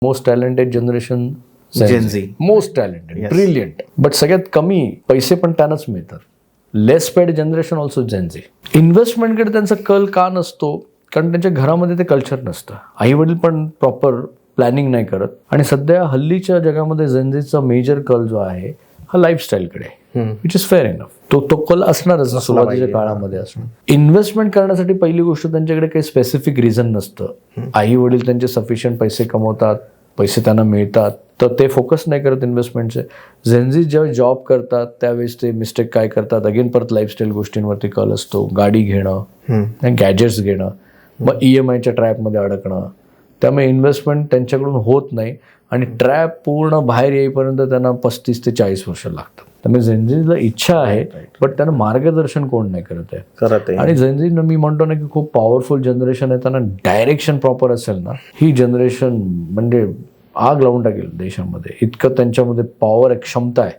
Most talented generation Gen Z. Most talented Yes. Brilliant, but सगळ्यात कमी पैसे पण त्यांनाच मिळतात. लेस पेड जनरेशन ऑल्सो जेनझी. इन्व्हेस्टमेंटकडे त्यांचा कल का नसतो? कारण त्यांच्या घरामध्ये ते कल्चर नसतं. आई वडील पण प्रॉपर प्लॅनिंग नाही करत. आणि सध्या हल्लीच्या जगामध्ये जेनझीचा मेजर कल जो आहे हा लाईफस्टाईलकडे, विच इज फेअर इनफ. तो कल असणारच ना, सुरुवातीच्या काळामध्ये असणार. इन्व्हेस्टमेंट करण्यासाठी पहिली गोष्ट त्यांच्याकडे काही स्पेसिफिक रिझन नसतं. आई वडील त्यांचे सफिशियंट पैसे कमवतात, पैसे त्यांना मिळतात, तर ते फोकस नाही करत इन्व्हेस्टमेंटचे. जेनझी जेव्हा जॉब करतात त्यावेळेस ते मिस्टेक काय करतात, अगेन परत लाईफस्टाईल गोष्टींवरती कल असतो. गाडी घेणं, गॅजेट्स घेणं, मग EMIच्या ट्रॅपमध्ये अडकणं. त्यामुळे इन्व्हेस्टमेंट त्यांच्याकडून होत नाही आणि ट्रॅप पूर्ण बाहेर येईपर्यंत त्यांना 35 ते 40 वर्ष लागतात. त्यामुळे जेनझीला इच्छा आहे, बट त्यांना मार्गदर्शन कोण नाही करत आहे. आणि जेनझीनं मी म्हणतो ना की खूप पॉवरफुल जनरेशन आहे. त्यांना डायरेक्शन प्रॉपर असेल ना, ही जनरेशन म्हणजे आग लावून टाकेल देशामध्ये. इतकं त्यांच्यामध्ये पॉवर, क्षमता आहे.